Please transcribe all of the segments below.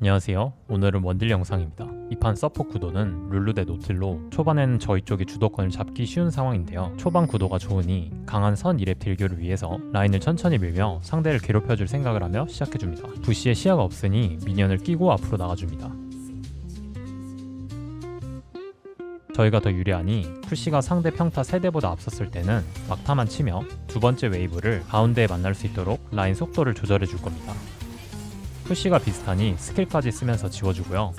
안녕하세요. 오늘은 원딜 영상입니다. 이 판 서포 구도는 룰루 대 노틸로 초반에는 저희 쪽이 주도권을 잡기 쉬운 상황인데요. 초반 구도가 좋으니 강한 선 2렙 딜교를 위해서 라인을 천천히 밀며 상대를 괴롭혀줄 생각을 하며 시작해줍니다. 부시에 시야가 없으니 미니언을 끼고 앞으로 나가줍니다. 저희가 더 유리하니 푸시가 상대 평타 3대보다 앞섰을 때는 막타만 치며 두 번째 웨이브를 가운데에 만날 수 있도록 라인 속도를 조절해 줄 겁니다. 푸시가 비슷하니 스킬까지 쓰면서 지워주고요.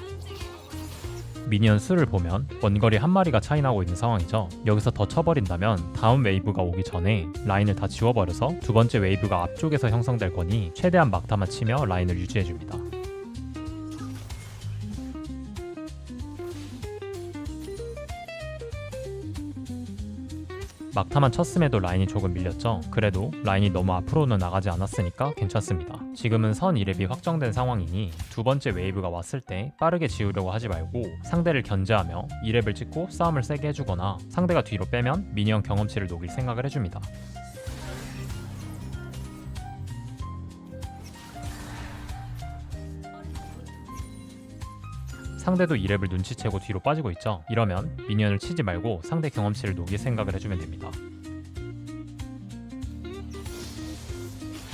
미니언 수를 보면 원거리 한 마리가 차이나고 있는 상황이죠. 여기서 더 쳐버린다면 다음 웨이브가 오기 전에 라인을 다 지워버려서 두 번째 웨이브가 앞쪽에서 형성될 거니 최대한 막타만 치며 라인을 유지해줍니다. 막타만 쳤음에도 라인이 조금 밀렸죠. 그래도 라인이 너무 앞으로는 나가지 않았으니까 괜찮습니다. 지금은 선 2렙이 확정된 상황이니 두 번째 웨이브가 왔을 때 빠르게 지우려고 하지 말고 상대를 견제하며 2렙을 찍고 싸움을 세게 해주거나 상대가 뒤로 빼면 미니언 경험치를 녹일 생각을 해줍니다. 상대도 2렙을 눈치채고 뒤로 빠지고 있죠. 이러면 미니언을 치지 말고 상대 경험치를 녹일 생각을 해주면 됩니다.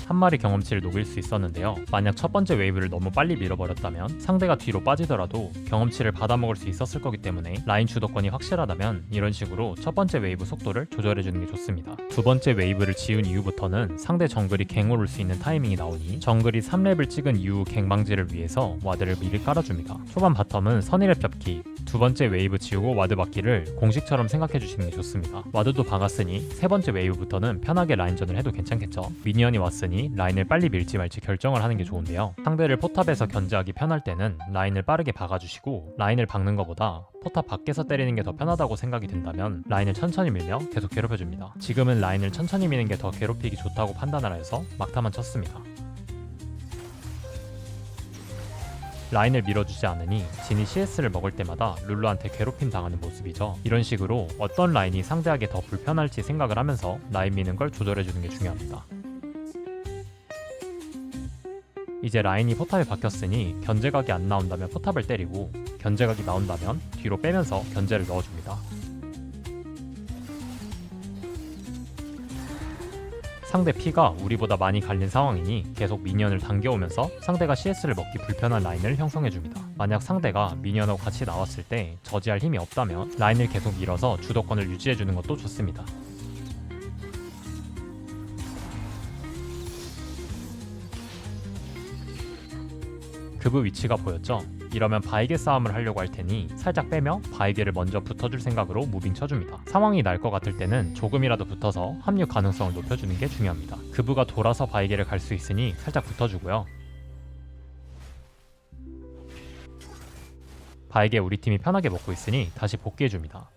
한 마리 경험치를 녹일 수 있었는데요. 만약 첫 번째 웨이브를 너무 빨리 밀어버렸다면 상대가 뒤로 빠지더라도 경험치를 받아먹을 수 있었을 거기 때문에 라인 주도권이 확실하다면 이런 식으로 첫 번째 웨이브 속도를 조절해주는 게 좋습니다. 두 번째 웨이브를 지운 이후부터는 상대 정글이 갱 오를 수 있는 타이밍이 나오니 정글이 3렙을 찍은 이후 갱 방지를 위해서 와드를 미리 깔아줍니다. 초반 바텀은 선의랩 잡기, 두 번째 웨이브 지우고 와드 받기를 공식처럼 생각해주시는 게 좋습니다. 와드도 박았으니 세 번째 웨이브부터는 편하게 라인전을 해도 괜찮겠죠. 미니언이 왔으니 라인을 빨리 밀지 말지 결정을 하는 게 좋은데요. 상대를 포탑에서 견제하기 편할 때는 라인을 빠르게 박아주시고 라인을 박는 것보다 포탑 밖에서 때리는 게 더 편하다고 생각이 든다면 라인을 천천히 밀며 계속 괴롭혀줍니다. 지금은 라인을 천천히 미는 게 더 괴롭히기 좋다고 판단을 해서 막타만 쳤습니다. 라인을 밀어주지 않으니 진이 CS를 먹을 때마다 룰루한테 괴롭힘 당하는 모습이죠. 이런 식으로 어떤 라인이 상대에게 더 불편할지 생각을 하면서 라인 미는 걸 조절해주는 게 중요합니다. 이제 라인이 포탑에 박혔으니 견제각이 안 나온다면 포탑을 때리고 견제각이 나온다면 뒤로 빼면서 견제를 넣어줍니다. 상대 피가 우리보다 많이 갈린 상황이니 계속 미니언을 당겨오면서 상대가 CS를 먹기 불편한 라인을 형성해줍니다. 만약 상대가 미니언하고 같이 나왔을 때 저지할 힘이 없다면 라인을 계속 밀어서 주도권을 유지해주는 것도 좋습니다. 그브 위치가 보였죠? 이러면 바이게 싸움을 하려고 할 테니 살짝 빼며 바이게를 먼저 붙어줄 생각으로 무빙 쳐줍니다. 상황이 날 것 같을 때는 조금이라도 붙어서 합류 가능성을 높여주는 게 중요합니다. 그브가 돌아서 바이게를 갈 수 있으니 살짝 붙어주고요. 바이게 우리 팀이 편하게 먹고 있으니 다시 복귀해줍니다.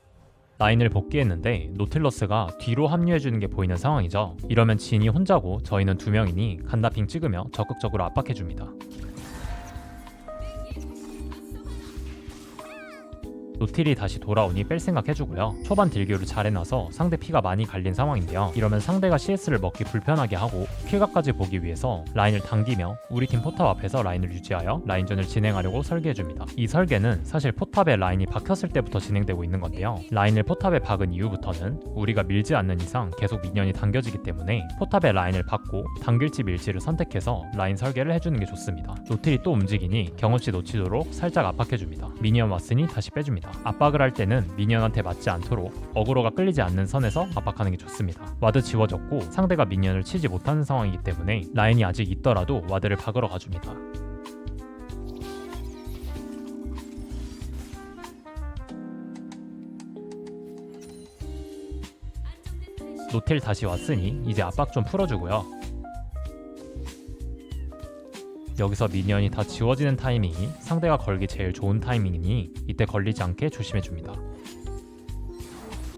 라인을 복귀했는데 노틸러스가 뒤로 합류해주는 게 보이는 상황이죠. 이러면 진이 혼자고 저희는 2명이니 간다핑 찍으며 적극적으로 압박해줍니다. 노틸이 다시 돌아오니 뺄 생각 해주고요. 초반 딜교를 잘 해놔서 상대 피가 많이 갈린 상황인데요. 이러면 상대가 CS를 먹기 불편하게 하고 킬각까지 보기 위해서 라인을 당기며 우리 팀 포탑 앞에서 라인을 유지하여 라인전을 진행하려고 설계해줍니다. 이 설계는 사실 포탑에 라인이 박혔을 때부터 진행되고 있는 건데요. 라인을 포탑에 박은 이후부터는 우리가 밀지 않는 이상 계속 미니언이 당겨지기 때문에 포탑에 라인을 박고 당길지 밀지를 선택해서 라인 설계를 해주는 게 좋습니다. 노틸이 또 움직이니 경험치 놓치도록 살짝 압박해줍니다. 미니언 왔으니 다시 빼줍니다. 압박을 할 때는 미니언한테 맞지 않도록 어그로가 끌리지 않는 선에서 압박하는 게 좋습니다. 와드 지워졌고 상대가 미니언을 치지 못하는 상황이기 때문에 라인이 아직 있더라도 와드를 박으러 가줍니다. 노틸 다시 왔으니 이제 압박 좀 풀어주고요. 여기서 미니언이 다 지워지는 타이밍이 상대가 걸기 제일 좋은 타이밍이니 이때 걸리지 않게 조심해줍니다.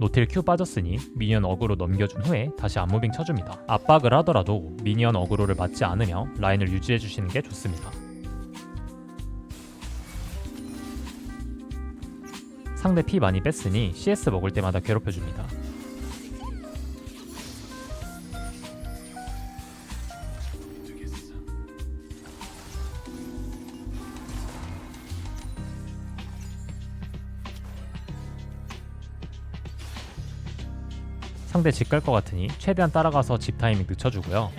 노틸 Q 빠졌으니 미니언 어그로 넘겨준 후에 다시 안무빙 쳐줍니다. 압박을 하더라도 미니언 어그로를 맞지 않으며 라인을 유지해주시는 게 좋습니다. 상대 피 많이 뺐으니 CS 먹을 때마다 괴롭혀줍니다. 상대 집 갈 것 같으니 최대한 따라가서 집 타이밍 늦춰주고요.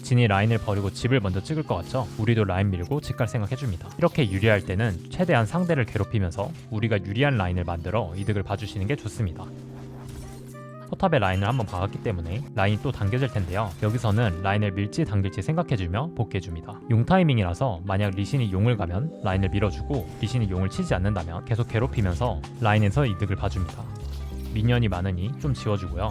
진이 라인을 버리고 집을 먼저 찍을 것 같죠? 우리도 라인 밀고 집 갈 생각 해줍니다. 이렇게 유리할 때는 최대한 상대를 괴롭히면서 우리가 유리한 라인을 만들어 이득을 봐주시는 게 좋습니다. 포탑에 라인을 한번 박았기 때문에 라인이 또 당겨질 텐데요. 여기서는 라인을 밀지 당길지 생각해주며 복귀해줍니다. 용 타이밍이라서 만약 리신이 용을 가면 라인을 밀어주고 리신이 용을 치지 않는다면 계속 괴롭히면서 라인에서 이득을 봐줍니다. 미니언이 많으니 좀 지워주고요.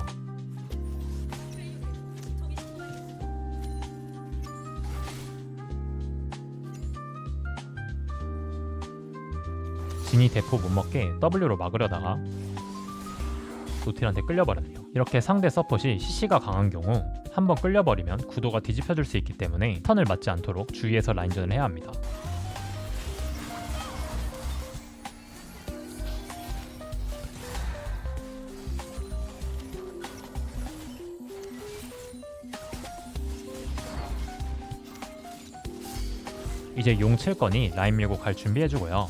진이 대포 못 먹게 W로 막으려다가 노틸한테 끌려버렸네요. 이렇게 상대 서폿이 CC가 강한 경우 한번 끌려버리면 구도가 뒤집혀질 수 있기 때문에 턴을 맞지 않도록 주의해서 라인전을 해야 합니다. 이제 용 칠 거니 라인 밀고 갈 준비해주고요.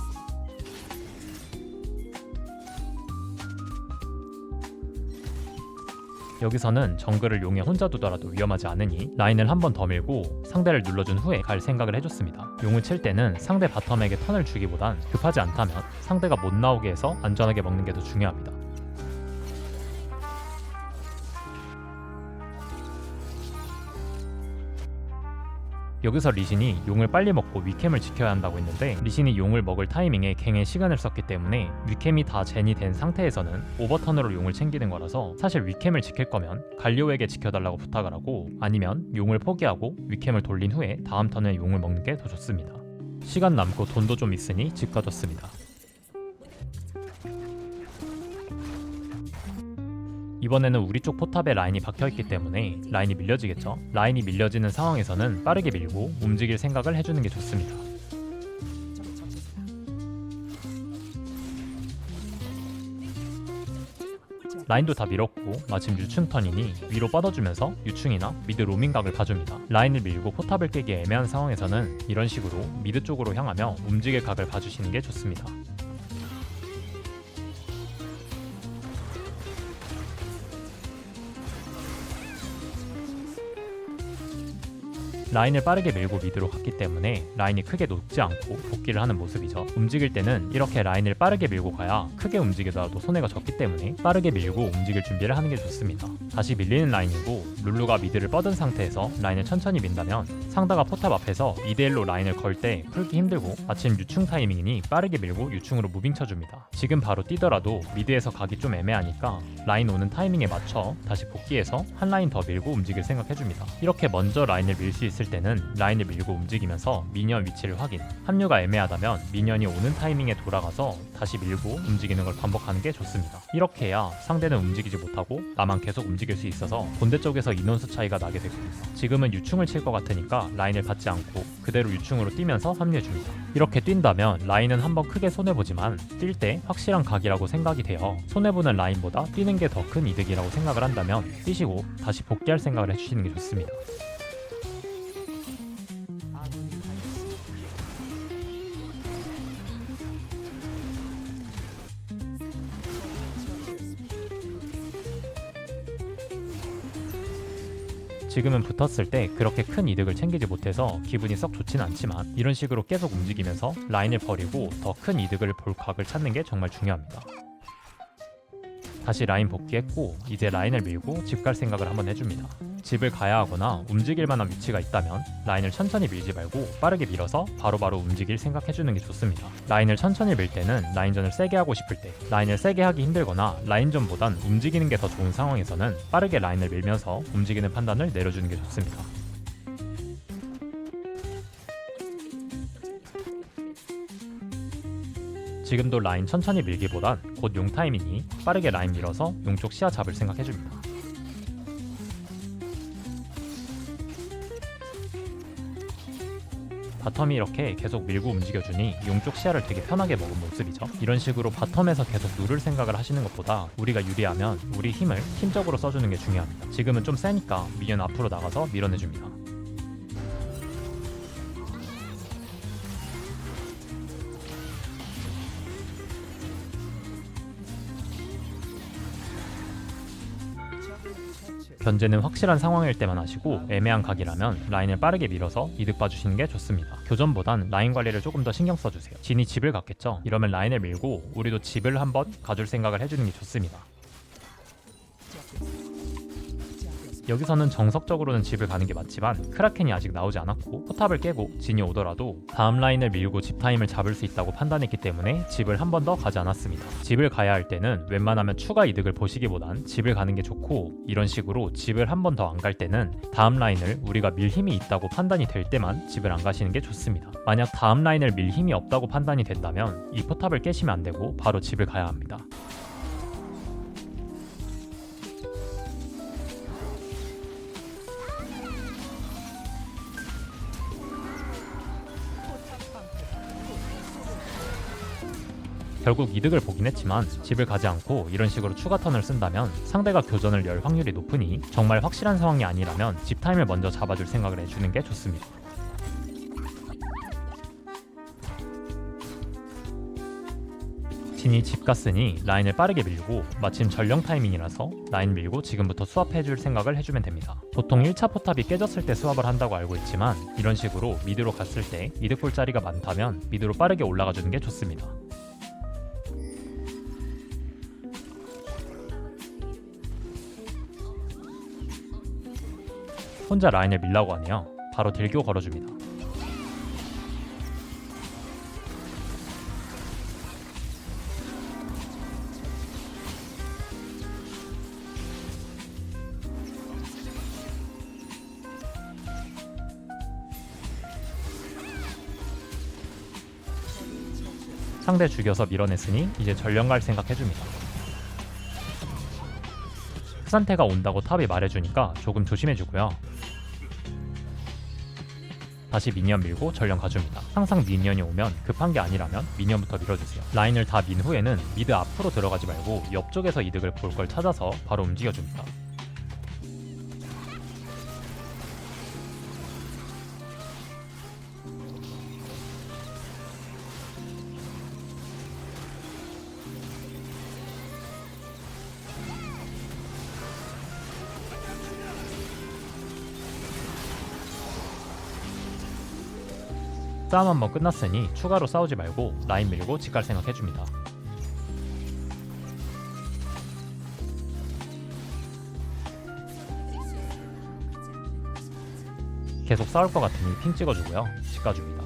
여기서는 정글을 용에 혼자 두더라도 위험하지 않으니 라인을 한 번 더 밀고 상대를 눌러준 후에 갈 생각을 해줬습니다. 용을 칠 때는 상대 바텀에게 턴을 주기보단 급하지 않다면 상대가 못 나오게 해서 안전하게 먹는 게 더 중요합니다. 여기서 리신이 용을 빨리 먹고 위캠을 지켜야 한다고 했는데 리신이 용을 먹을 타이밍에 갱에 시간을 썼기 때문에 위캠이 다 젠이 된 상태에서는 오버턴으로 용을 챙기는 거라서 사실 위캠을 지킬 거면 갈리오에게 지켜달라고 부탁을 하고 아니면 용을 포기하고 위캠을 돌린 후에 다음 턴에 용을 먹는 게 더 좋습니다. 시간 남고 돈도 좀 있으니 집 가줬습니다. 이번에는 우리 쪽 포탑에 라인이 박혀있기 때문에 라인이 밀려지겠죠. 라인이 밀려지는 상황에서는 빠르게 밀고 움직일 생각을 해주는 게 좋습니다. 라인도 다 밀었고 마침 유충 턴이니 위로 뻗어주면서 유충이나 미드 로밍각을 봐줍니다. 라인을 밀고 포탑을 깨기 애매한 상황에서는 이런 식으로 미드 쪽으로 향하며 움직일 각을 봐주시는 게 좋습니다. 라인을 빠르게 밀고 미드로 갔기 때문에 라인이 크게 녹지 않고 복귀를 하는 모습이죠. 움직일 때는 이렇게 라인을 빠르게 밀고 가야 크게 움직이더라도 손해가 적기 때문에 빠르게 밀고 움직일 준비를 하는 게 좋습니다. 다시 밀리는 라인이고 룰루가 미드를 뻗은 상태에서 라인을 천천히 민다면 상대가 포탑 앞에서 2대1로 라인을 걸 때 풀기 힘들고 마침 유충 타이밍이니 빠르게 밀고 유충으로 무빙 쳐줍니다. 지금 바로 뛰더라도 미드에서 가기 좀 애매하니까 라인 오는 타이밍에 맞춰 다시 복귀해서 한 라인 더 밀고 움직일 생각해줍니다. 이렇게 먼저 라인을 밀 수 있을 때는 라인을 밀고 움직이면서 미니언 위치를 확인, 합류가 애매하다면 미니언이 오는 타이밍에 돌아가서 다시 밀고 움직이는 걸 반복하는 게 좋습니다. 이렇게 해야 상대는 움직이지 못하고 나만 계속 움직일 수 있어서 본대 쪽에서 인원수 차이가 나게 되거든요. 지금은 유충을 칠 것 같으니까 라인을 받지 않고 그대로 유충으로 뛰면서 합류해줍니다. 이렇게 뛴다면 라인은 한번 크게 손해보지만 뛸 때 확실한 각이라고 생각이 돼요. 손해보는 라인보다 뛰는 게 더 큰 이득이라고 생각을 한다면 뛰시고 다시 복귀할 생각을 해주시는 게 좋습니다. 지금은 붙었을 때 그렇게 큰 이득을 챙기지 못해서 기분이 썩 좋진 않지만 이런 식으로 계속 움직이면서 라인을 버리고 더 큰 이득을 볼 각을 찾는 게 정말 중요합니다. 다시 라인 복귀했고 이제 라인을 밀고 집 갈 생각을 한번 해줍니다. 집을 가야 하거나 움직일 만한 위치가 있다면 라인을 천천히 밀지 말고 빠르게 밀어서 바로바로 움직일 생각해주는 게 좋습니다. 라인을 천천히 밀 때는 라인전을 세게 하고 싶을 때, 라인을 세게 하기 힘들거나 라인전보단 움직이는 게 더 좋은 상황에서는 빠르게 라인을 밀면서 움직이는 판단을 내려주는 게 좋습니다. 지금도 라인 천천히 밀기보단 곧 용 타임이니 빠르게 라인 밀어서 용 쪽 시야 잡을 생각해줍니다. 바텀이 이렇게 계속 밀고 움직여주니 용 쪽 시야를 되게 편하게 먹은 모습이죠. 이런 식으로 바텀에서 계속 누를 생각을 하시는 것보다 우리가 유리하면 우리 힘을 팀적으로 써주는 게 중요합니다. 지금은 좀 세니까 미니언 앞으로 나가서 밀어내줍니다. 견제는 확실한 상황일 때만 하시고 애매한 각이라면 라인을 빠르게 밀어서 이득 봐주시는 게 좋습니다. 교전보단 라인 관리를 조금 더 신경 써주세요. 진이 집을 갔겠죠? 이러면 라인을 밀고 우리도 집을 한번 가줄 생각을 해주는 게 좋습니다. 여기서는 정석적으로는 집을 가는 게 맞지만 크라켄이 아직 나오지 않았고 포탑을 깨고 진이 오더라도 다음 라인을 밀고 집 타임을 잡을 수 있다고 판단했기 때문에 집을 한 번 더 가지 않았습니다. 집을 가야 할 때는 웬만하면 추가 이득을 보시기보단 집을 가는 게 좋고, 이런 식으로 집을 한 번 더 안 갈 때는 다음 라인을 우리가 밀 힘이 있다고 판단이 될 때만 집을 안 가시는 게 좋습니다. 만약 다음 라인을 밀 힘이 없다고 판단이 된다면 이 포탑을 깨시면 안 되고 바로 집을 가야 합니다. 결국 이득을 보긴 했지만 집을 가지 않고 이런 식으로 추가 턴을 쓴다면 상대가 교전을 열 확률이 높으니 정말 확실한 상황이 아니라면 집 타임을 먼저 잡아줄 생각을 해주는 게 좋습니다. 진이 집 갔으니 라인을 빠르게 밀고 마침 전령 타이밍이라서 라인 밀고 지금부터 수합해줄 생각을 해주면 됩니다. 보통 1차 포탑이 깨졌을 때 수합을 한다고 알고 있지만 이런 식으로 미드로 갔을 때 이득 볼 자리가 많다면 미드로 빠르게 올라가주는 게 좋습니다. 혼자 라인을 밀라고 하네요. 바로 딜교 걸어줍니다. 상대 죽여서 밀어냈으니 이제 전령 갈 생각 해줍니다. 크산테가 온다고 탑이 말해주니까 조금 조심해주고요. 다시 미니언 밀고 전령 가줍니다. 항상 미니언이 오면 급한 게 아니라면 미니언부터 밀어주세요. 라인을 다 민 후에는 미드 앞으로 들어가지 말고 옆쪽에서 이득을 볼 걸 찾아서 바로 움직여줍니다. 싸움 한번 끝났으니 추가로 싸우지 말고 라인 밀고 집 갈 생각 해줍니다. 계속 싸울 것 같으니 핑 찍어주고요. 집 가줍니다.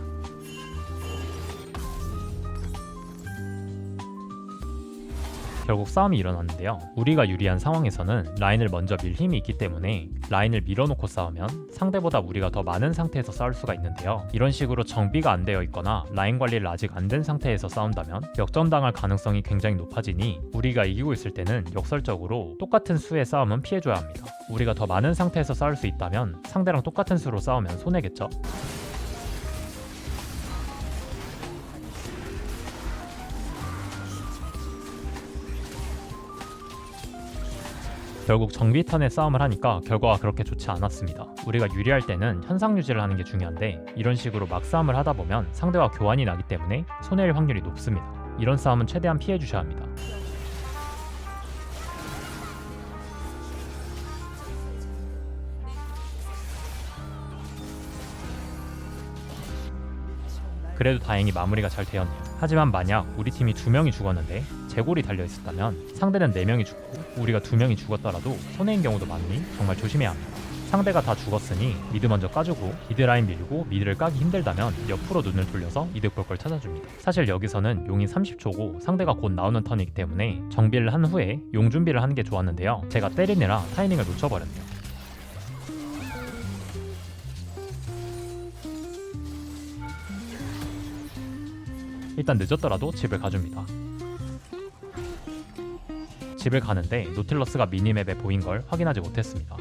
결국 싸움이 일어났는데요. 우리가 유리한 상황에서는 라인을 먼저 밀 힘이 있기 때문에 라인을 밀어놓고 싸우면 상대보다 우리가 더 많은 상태에서 싸울 수가 있는데요. 이런 식으로 정비가 안 되어 있거나 라인 관리를 아직 안 된 상태에서 싸운다면 역전당할 가능성이 굉장히 높아지니 우리가 이기고 있을 때는 역설적으로 똑같은 수의 싸움은 피해줘야 합니다. 우리가 더 많은 상태에서 싸울 수 있다면 상대랑 똑같은 수로 싸우면 손해겠죠? 결국 정비 턴에 싸움을 하니까 결과가 그렇게 좋지 않았습니다. 우리가 유리할 때는 현상 유지를 하는 게 중요한데 이런 식으로 막 싸움을 하다 보면 상대와 교환이 나기 때문에 손해일 확률이 높습니다. 이런 싸움은 최대한 피해 주셔야 합니다. 그래도 다행히 마무리가 잘 되었네요. 하지만 만약 우리 팀이 2명이 죽었는데 제골이 달려있었다면 상대는 4명이 죽고 우리가 2명이 죽었더라도 손해인 경우도 많으니 정말 조심해야 합니다. 상대가 다 죽었으니 미드 먼저 까주고 미드라인 밀고 미드를 까기 힘들다면 옆으로 눈을 돌려서 이득 볼 걸 찾아줍니다. 사실 여기서는 용이 30초고 상대가 곧 나오는 턴이기 때문에 정비를 한 후에 용 준비를 하는 게 좋았는데요. 제가 때리느라 타이밍을 놓쳐버렸네요. 일단 늦었더라도 집을 가줍니다. 집을 가는데 노틸러스가 미니맵에 보인 걸 확인하지 못했습니다.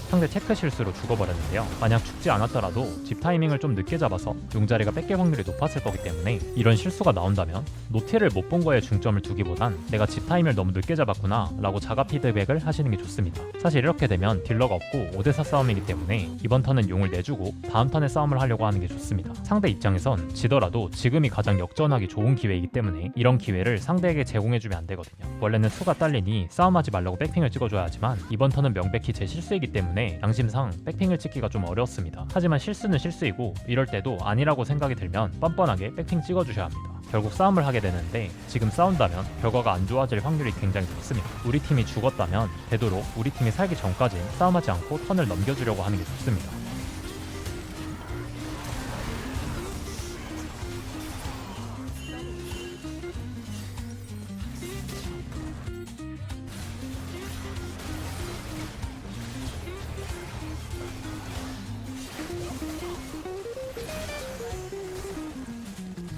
상대 체크 실수로 죽어버렸는데요. 만약 죽지 않았더라도 집 타이밍을 좀 늦게 잡아서 용자리가 뺏길 확률이 높았을 거기 때문에 이런 실수가 나온다면 노틸을 못 본 거에 중점을 두기보단 내가 집 타이밍을 너무 늦게 잡았구나 라고 자가 피드백을 하시는 게 좋습니다. 사실 이렇게 되면 딜러가 없고 5대4 싸움이기 때문에 이번 턴은 용을 내주고 다음 턴에 싸움을 하려고 하는 게 좋습니다. 상대 입장에선 지더라도 지금이 가장 역전하기 좋은 기회이기 때문에 이런 기회를 상대에게 제공해주면 안 되거든요. 원래는 수가 딸리니 싸움하지 말라고 백핑을 찍어줘야 하지만 이번 턴은 명백히 제 실수이기 때문에 양심상 백핑을 찍기가 좀 어렵습니다. 하지만 실수는 실수이고 이럴 때도 아니라고 생각이 들면 뻔뻔하게 백핑 찍어주셔야 합니다. 결국 싸움을 하게 되는데 지금 싸운다면 결과가 안 좋아질 확률이 굉장히 높습니다. 우리 팀이 죽었다면 되도록 우리 팀이 살기 전까진 싸움하지 않고 턴을 넘겨주려고 하는 게 좋습니다.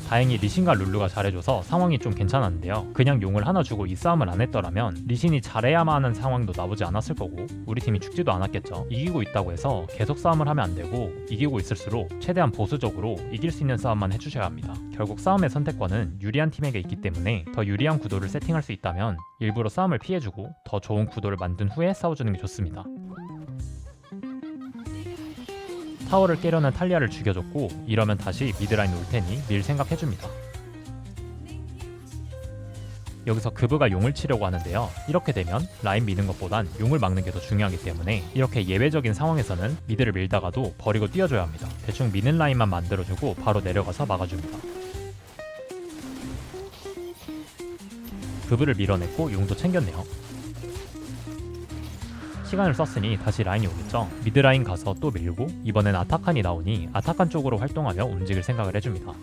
다행히 리신과 룰루가 잘해줘서 상황이 좀 괜찮았는데요. 그냥 용을 하나 주고 이 싸움을 안 했더라면 리신이 잘해야만 하는 상황도 나오지 않았을 거고 우리 팀이 죽지도 않았겠죠. 이기고 있다고 해서 계속 싸움을 하면 안 되고 이기고 있을수록 최대한 보수적으로 이길 수 있는 싸움만 해주셔야 합니다. 결국 싸움의 선택권은 유리한 팀에게 있기 때문에 더 유리한 구도를 세팅할 수 있다면 일부러 싸움을 피해주고 더 좋은 구도를 만든 후에 싸워주는 게 좋습니다. 타워를 깨려는 탈리아를 죽여줬고 이러면 다시 미드라인 올 테니 밀 생각해줍니다. 여기서 그브가 용을 치려고 하는데요. 이렇게 되면 라인 미는 것보단 용을 막는 게 더 중요하기 때문에 이렇게 예외적인 상황에서는 미드를 밀다가도 버리고 뛰어줘야 합니다. 대충 미는 라인만 만들어주고 바로 내려가서 막아줍니다. 그브를 밀어냈고 용도 챙겼네요. 시간을 썼으니 다시 라인이 오겠죠. 미드라인 가서 또 밀고 이번엔 아타칸이 나오니 아타칸 쪽으로 활동하며 움직일 생각을 해줍니다.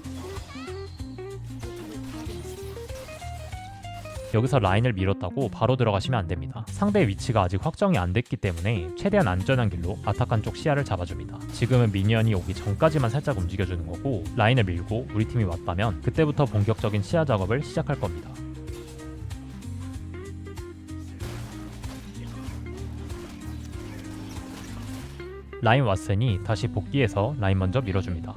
여기서 라인을 밀었다고 바로 들어가시면 안됩니다. 상대의 위치가 아직 확정이 안 됐기 때문에 최대한 안전한 길로 아타칸 쪽 시야를 잡아줍니다. 지금은 미니언이 오기 전까지만 살짝 움직여주는 거고 라인을 밀고 우리 팀이 왔다면 그때부터 본격적인 시야 작업을 시작할 겁니다. 라인 왔으니 다시 복귀해서 라인 먼저 밀어줍니다.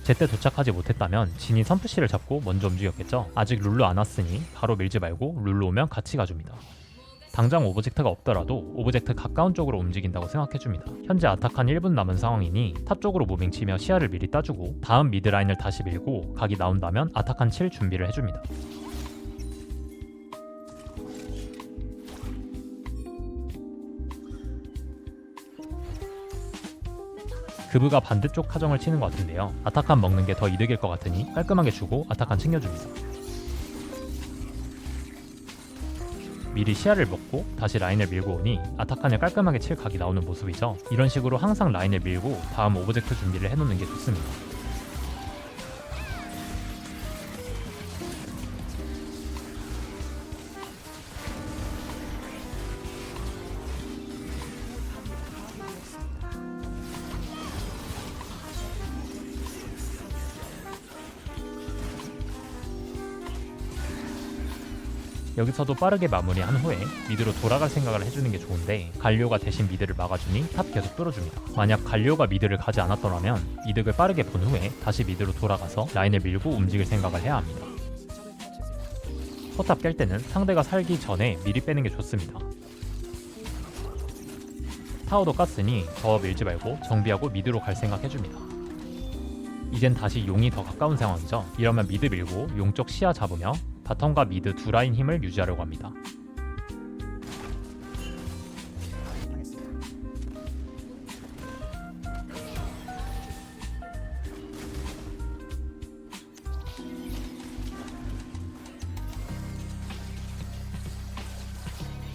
제때 도착하지 못했다면 진이 선푸시를 잡고 먼저 움직였겠죠. 아직 룰루 안 왔으니 바로 밀지 말고 룰루 오면 같이 가줍니다. 당장 오브젝트가 없더라도 오브젝트 가까운 쪽으로 움직인다고 생각해줍니다. 현재 아타칸 1분 남은 상황이니 탑 쪽으로 무빙 치며 시야를 미리 따주고 다음 미드라인을 다시 밀고 각이 나온다면 아타칸 칠 준비를 해줍니다. 그브가 반대쪽 하정을 치는 것 같은데요. 아타칸 먹는 게 더 이득일 것 같으니 깔끔하게 주고 아타칸 챙겨줍니다. 미리 시야를 먹고 다시 라인을 밀고 오니 아타칸을 깔끔하게 칠 각이 나오는 모습이죠. 이런 식으로 항상 라인을 밀고 다음 오브젝트 준비를 해놓는 게 좋습니다. 여기서도 빠르게 마무리한 후에 미드로 돌아갈 생각을 해주는 게 좋은데 갈리오가 대신 미드를 막아주니 탑 계속 뚫어줍니다. 만약 갈리오가 미드를 가지 않았더라면 이득을 빠르게 본 후에 다시 미드로 돌아가서 라인을 밀고 움직일 생각을 해야 합니다. 포탑 깰 때는 상대가 살기 전에 미리 빼는 게 좋습니다. 타워도 깠으니 더 밀지 말고 정비하고 미드로 갈 생각 해줍니다. 이젠 다시 용이 더 가까운 상황이죠. 이러면 미드 밀고 용 쪽 시야 잡으며 바텀과 미드 두 라인 힘을 유지하려고 합니다.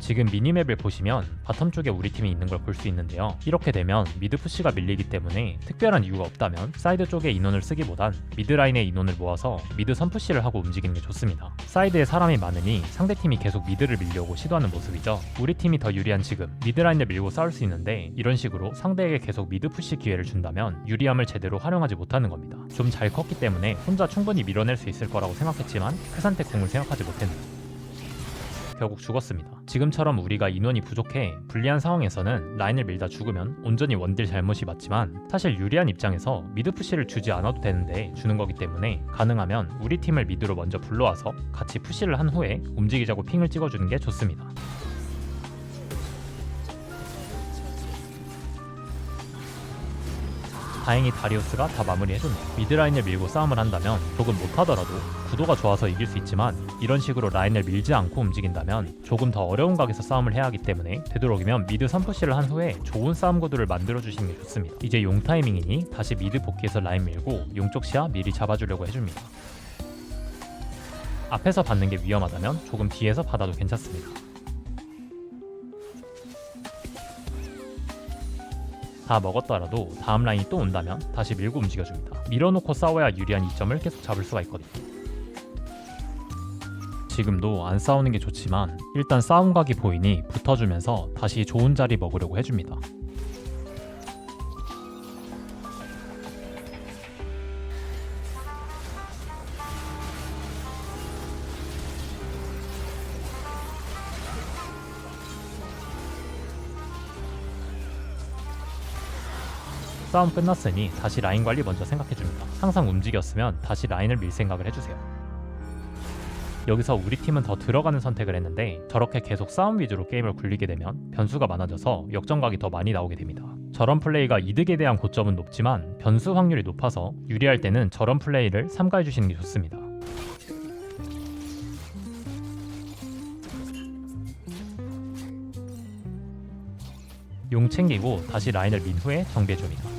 지금 미니맵을 보시면 바텀 쪽에 우리 팀이 있는 걸 볼 수 있는데요. 이렇게 되면 미드 푸시가 밀리기 때문에 특별한 이유가 없다면 사이드 쪽에 인원을 쓰기보단 미드 라인에 인원을 모아서 미드 선푸시를 하고 움직이는 게 좋습니다. 사이드에 사람이 많으니 상대팀이 계속 미드를 밀려고 시도하는 모습이죠. 우리 팀이 더 유리한 지금 미드 라인을 밀고 싸울 수 있는데 이런 식으로 상대에게 계속 미드 푸시 기회를 준다면 유리함을 제대로 활용하지 못하는 겁니다. 좀 잘 컸기 때문에 혼자 충분히 밀어낼 수 있을 거라고 생각했지만 크산테 궁을 생각하지 못했네요. 결국 죽었습니다. 지금처럼 우리가 인원이 부족해 불리한 상황에서는 라인을 밀다 죽으면 온전히 원딜 잘못이 맞지만 사실 유리한 입장에서 미드 푸시를 주지 않아도 되는데 주는 거기 때문에 가능하면 우리 팀을 미드로 먼저 불러와서 같이 푸시를 한 후에 움직이자고 핑을 찍어주는 게 좋습니다. 다행히 다리우스가 다 마무리해줬네요. 미드라인을 밀고 싸움을 한다면 조금 못하더라도 구도가 좋아서 이길 수 있지만 이런 식으로 라인을 밀지 않고 움직인다면 조금 더 어려운 각에서 싸움을 해야 하기 때문에 되도록이면 미드 선푸시를 한 후에 좋은 싸움 구도를 만들어주시는 게 좋습니다. 이제 용 타이밍이니 다시 미드 복귀해서 라인 밀고 용 쪽 시야 미리 잡아주려고 해줍니다. 앞에서 받는 게 위험하다면 조금 뒤에서 받아도 괜찮습니다. 다 먹었더라도 다음 라인이 또 온다면 다시 밀고 움직여줍니다. 밀어놓고 싸워야 유리한 이점을 계속 잡을 수가 있거든요. 지금도 안 싸우는 게 좋지만 일단 싸움 각이 보이니 붙어주면서 다시 좋은 자리 먹으려고 해줍니다. 싸움 끝났으니 다시 라인 관리 먼저 생각해줍니다. 항상 움직였으면 다시 라인을 밀 생각을 해주세요. 여기서 우리 팀은 더 들어가는 선택을 했는데 저렇게 계속 싸움 위주로 게임을 굴리게 되면 변수가 많아져서 역전각이 더 많이 나오게 됩니다. 저런 플레이가 이득에 대한 고점은 높지만 변수 확률이 높아서 유리할 때는 저런 플레이를 삼가해주시는 게 좋습니다. 용 챙기고 다시 라인을 민 후에 정비해줍니다.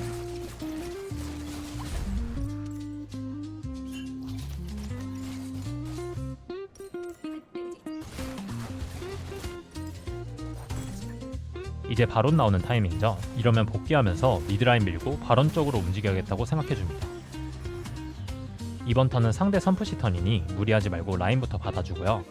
이제 바론 나오는 타이밍이죠. 이러면 복귀하면서 미드라인 밀고 바론 쪽으로 움직여야겠다고 생각해줍니다. 이번 턴은 상대 선푸시 턴이니 무리하지 말고 라인부터 받아주고요.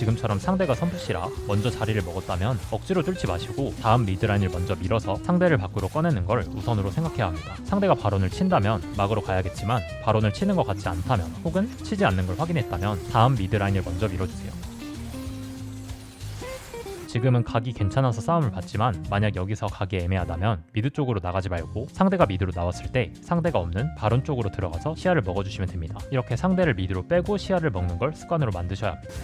지금처럼 상대가 선푸시라 먼저 자리를 먹었다면 억지로 뚫지 마시고 다음 미드라인을 먼저 밀어서 상대를 밖으로 꺼내는 걸 우선으로 생각해야 합니다. 상대가 바론을 친다면 막으로 가야겠지만 바론을 치는 것 같지 않다면 혹은 치지 않는 걸 확인했다면 다음 미드라인을 먼저 밀어주세요. 지금은 각이 괜찮아서 싸움을 받지만 만약 여기서 각이 애매하다면 미드 쪽으로 나가지 말고 상대가 미드로 나왔을 때 상대가 없는 바론 쪽으로 들어가서 시야를 먹어주시면 됩니다. 이렇게 상대를 미드로 빼고 시야를 먹는 걸 습관으로 만드셔야 합니다.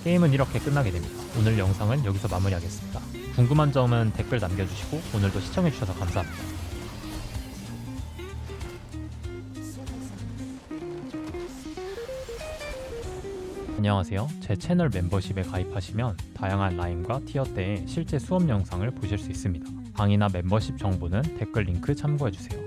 게임은 이렇게 끝나게 됩니다. 오늘 영상은 여기서 마무리하겠습니다. 궁금한 점은 댓글 남겨주시고 오늘도 시청해주셔서 감사합니다. 안녕하세요. 제 채널 멤버십에 가입하시면 다양한 라인과 티어 때의 실제 수업 영상을 보실 수 있습니다. 강의나 멤버십 정보는 댓글 링크 참고해주세요.